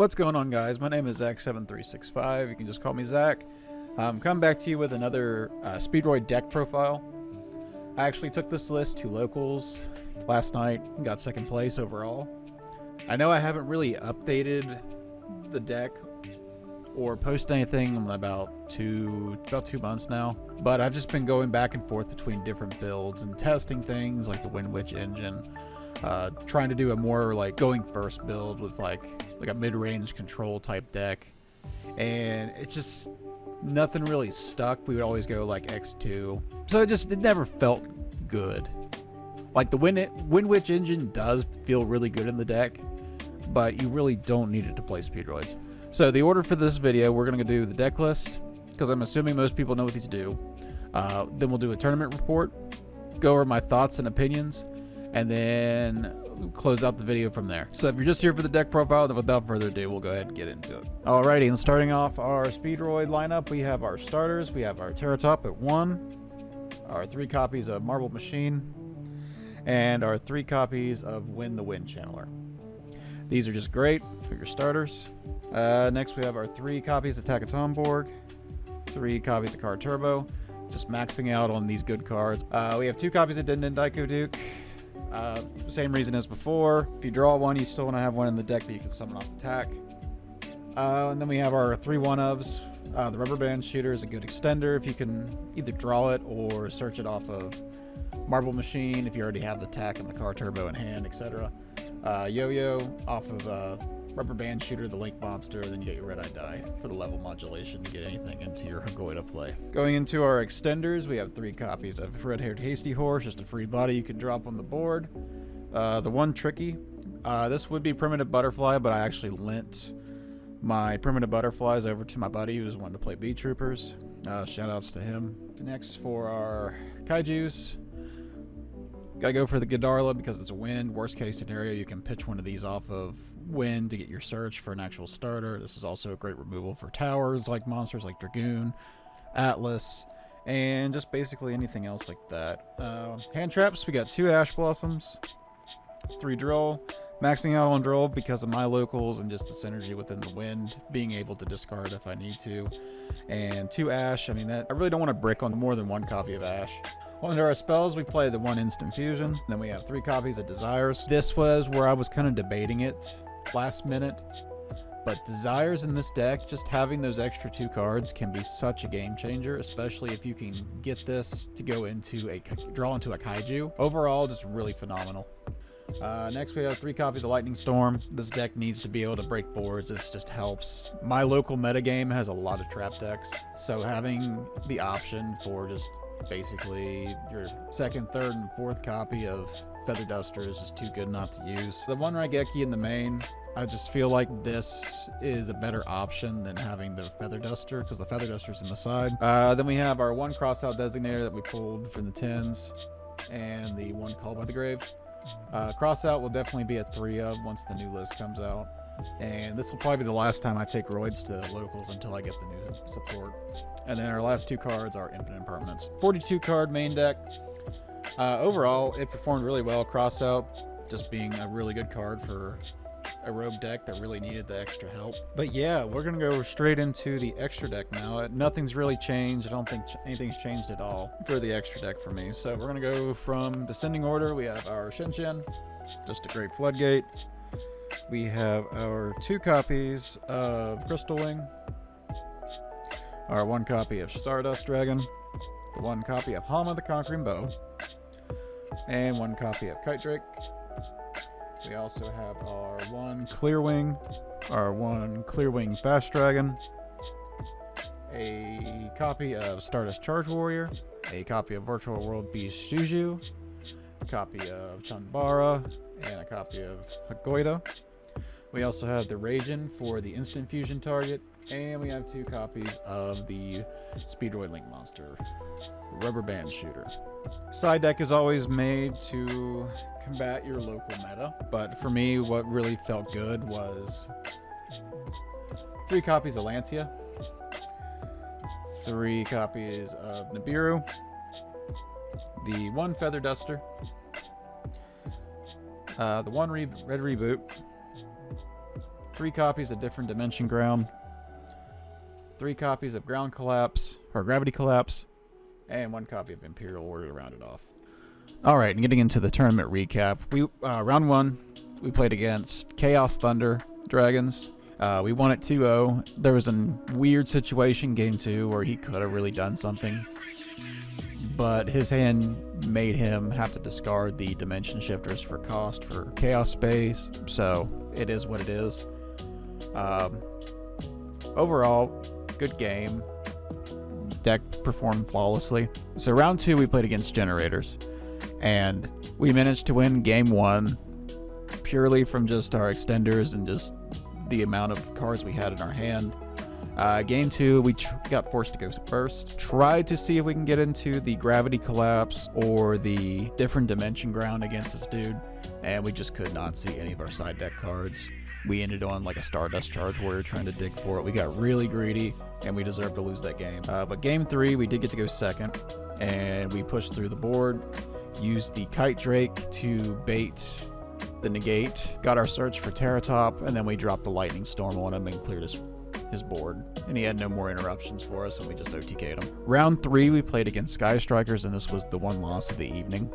What's going on, guys? My name is Zach7365. You can just call me Zach. I'm coming back to you with another Speedroid deck profile. I actually took this list to locals last night and got second place overall. I know I haven't really updated the deck or posted anything in about two months now, but I've just been going back and forth between different builds and testing things like the Windwitch engine. Trying to do a more like going first build with like a mid-range control type deck, and it just nothing really stuck. We would always go like X2, so it never felt good. Like the Windwitch engine does feel really good in the deck, but you really don't need it to play Speedroids. So the order for this video, we're gonna do the deck list because I'm assuming most people know what these do. Then we'll do a tournament report, go over my thoughts and opinions, and then close out the video from there. So if you're just here for the deck profile, then without further ado, we'll go ahead and get into it. Alrighty, and starting off our Speedroid lineup, we have our starters. We have our Terratop at 1, our 3 copies of Marble Machine, and our 3 copies of Win the Wind Channeler. These are just great for your starters. Next, we have our 3 copies of Takatomborg, 3 copies of Card Turbo, just maxing out on these good cards. We have 2 copies of Din Daiko Duke. Same reason as before. If you draw one, you still want to have one in the deck that you can summon off attack. And then we have our 3 1-ofs. The Rubber Band Shooter is a good extender if you can either draw it or search it off of Marble Machine if you already have the attack and the Car Turbo in hand, etc. Yo-Yo off of Rubber Band Shooter, the Link Monster, and then you get your Red Eye Die for the level modulation to get anything into your Hagoida play. Going into our extenders, we have 3 copies of Red Haired Hasty Horse, just a free body you can drop on the board. The one Tricky, this would be Primitive Butterfly, but I actually lent my Primitive Butterflies over to my buddy who was wanting to play Bee Troopers. Shout outs to him. Next, for our Kaijus, gotta go for the Godarla because it's a wind. Worst case scenario, you can pitch one of these off of wind to get your search for an actual starter. This is also a great removal for towers like monsters like Dragoon, Atlas, and just basically anything else like that. Hand traps, we got 2 Ash Blossoms, 3 Drill, maxing out on Drill because of my locals and just the synergy within the wind, being able to discard if I need to, and 2 Ash. I mean, that I really don't want to brick on more than 1 copy of Ash. Under our spells, we play the 1 Instant Fusion. Then we have 3 copies of Desires. This was where I was kind of debating it last minute, but Desires in this deck, just having those extra 2 cards can be such a game changer, especially if you can get this to go into draw into a Kaiju. Overall, just really phenomenal. Next, we have 3 copies of Lightning Storm. This deck needs to be able to break boards. This just helps. My local metagame has a lot of trap decks, so having the option for just basically your 2nd, 3rd, and 4th copy of Feather Duster is just too good not to use. The 1 Raigeki in the main, I just feel like this is a better option than having the Feather Duster because the Feather Duster's in the side. Then we have our 1 Crossout Designator that we pulled from the 10s and the 1 Call by the Grave. Crossout will definitely be a 3 of once the new list comes out. And this will probably be the last time I take Roids to locals until I get the new support. And then our last 2 cards are Infinite Impermanence. 42 card main deck. Overall, it performed really well. Crossout just being a really good card for a rogue deck that really needed the extra help. But yeah, we're going to go straight into the extra deck now. Nothing's really changed. I don't think anything's changed at all for the extra deck for me. So we're going to go from descending order. We have our Shinshin, just a great Floodgate. We have our 2 copies of Crystal Wing, our 1 copy of Stardust Dragon, the 1 copy of Halma the Conquering Bow, and 1 copy of Kite Drake. We also have our 1 Clearwing, our 1 Clearwing Fast Dragon, a copy of Stardust Charge Warrior, a copy of Virtual World Beast Juju, a copy of Chanbara, and a copy of Hagoida. We also have the Ragin for the instant fusion target, and we have 2 copies of the Speedroid Link Monster, Rubber Band Shooter. Side deck is always made to combat your local meta, but for me, what really felt good was 3 copies of Lancia, 3 copies of Nibiru, the 1 Feather Duster, the 1 Red Reboot, 3 copies of Different Dimension Ground, 3 copies of Ground Collapse, or Gravity Collapse, and 1 copy of Imperial Order to round it off. Alright, and getting into the tournament recap, we round 1, we played against Chaos Thunder Dragons. We won it 2-0. There was a weird situation game 2 where he could have really done something, but his hand made him have to discard the dimension shifters for cost for chaos space, so it is what it is. Overall, good game. Deck performed flawlessly. So round 2 we played against Generators, and we managed to win game 1 purely from just our extenders and just the amount of cards we had in our hand. Game 2, we got forced to go first. Tried to see if we can get into the Gravity Collapse or the Different Dimension Ground against this dude, and we just could not see any of our side deck cards. We ended on like a Stardust Charge Warrior trying to dig for it. We got really greedy, and we deserved to lose that game. But game 3, we did get to go second, and we pushed through the board, used the Kite Drake to bait the negate, got our search for Terratop, and then we dropped the Lightning Storm on him and cleared his board, and he had no more interruptions for us, and we just OTK'd him. Round 3, we played against Sky Strikers, and this was the one loss of the evening.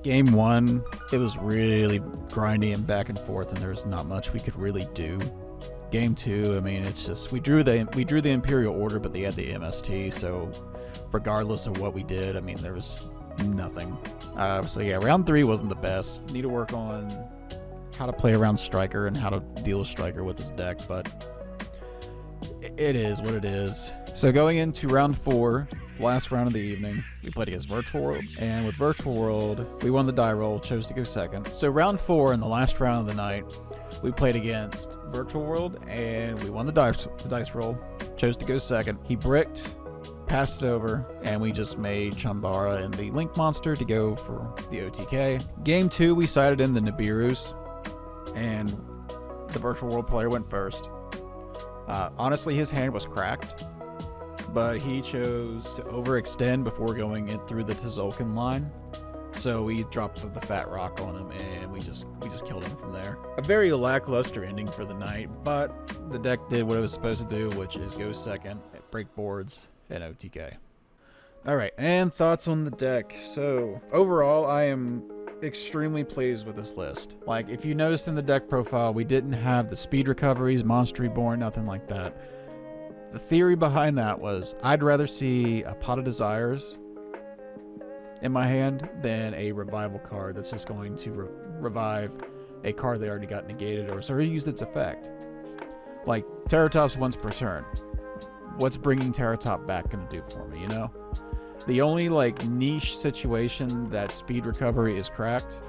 Game 1, it was really grindy and back and forth, and there's not much we could really do. Game 2, I mean, it's just we drew the Imperial Order, but they had the MST, so regardless of what we did, I mean, there was nothing. So yeah, round 3 wasn't the best. Need to work on how to play around Striker and how to deal with Striker with his deck, but it is what it is. So going into round 4, the last round of the evening, we played against Virtual World, and with Virtual World, we won the die roll, chose to go second. So round 4, in the last round of the night, we played against Virtual World, and we won the dice roll, chose to go second. He bricked, passed it over, and we just made Chambara and the Link Monster to go for the OTK. Game 2, we sided in the Nibiru's, and the Virtual World player went first. Honestly, his hand was cracked, but he chose to overextend before going in through the Tzolk'in line. So we dropped the Fat Rock on him, and we just killed him from there. A very lackluster ending for the night, but the deck did what it was supposed to do, which is go second, break boards, and OTK. Alright, and thoughts on the deck. So, overall, I am extremely pleased with this list. Like, if you noticed in the deck profile, we didn't have the speed recoveries, Monster Reborn, nothing like that. The theory behind that was I'd rather see a Pot of Desires in my hand than a revival card that's just going to revive a card that already got negated or already used its effect. Like, Terratop's once per turn. What's bringing Terratop back going to do for me, you know? The only like niche situation that speed recovery is cracked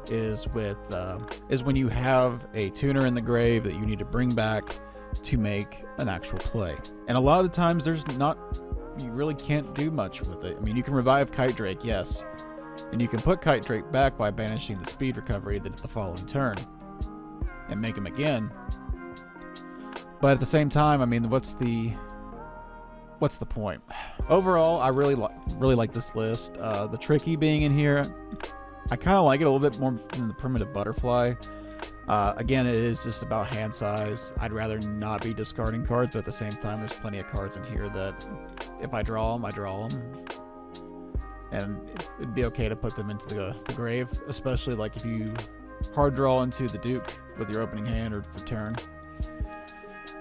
is when you have a tuner in the grave that you need to bring back to make an actual play. And a lot of the times you really can't do much with it. I mean, you can revive Kite Drake, yes, and you can put Kite Drake back by banishing the speed recovery the following turn and make him again. But at the same time, I mean, what's the point? Overall, I really like this list. The Tricky being in here, I kind of like it a little bit more than the Primitive Butterfly. Again, it is just about hand size. I'd rather not be discarding cards, but at the same time, there's plenty of cards in here that if I draw them, I draw them. And it'd be okay to put them into the grave, especially like if you hard draw into the Duke with your opening hand or for turn.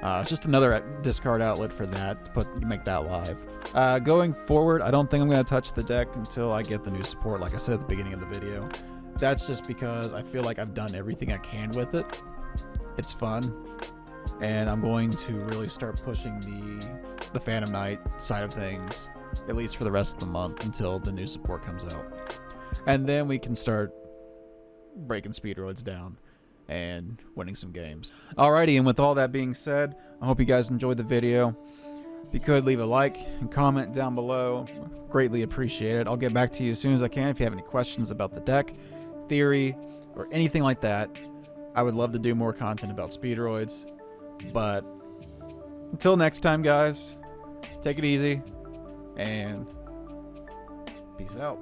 It's just another discard outlet for that, to make that live. Going forward, I don't think I'm going to touch the deck until I get the new support, like I said at the beginning of the video. That's just because I feel like I've done everything I can with it. It's fun, and I'm going to really start pushing the Phantom Knight side of things, at least for the rest of the month until the new support comes out. And then we can start breaking Speedroids down and winning some games. Alrighty, and with all that being said, I hope you guys enjoyed the video. If you could, leave a like and comment down below. Greatly appreciate it. I'll get back to you as soon as I can. If you have any questions about the deck, theory, or anything like that, I would love to do more content about Speedroids. But until next time, guys, take it easy, and peace out.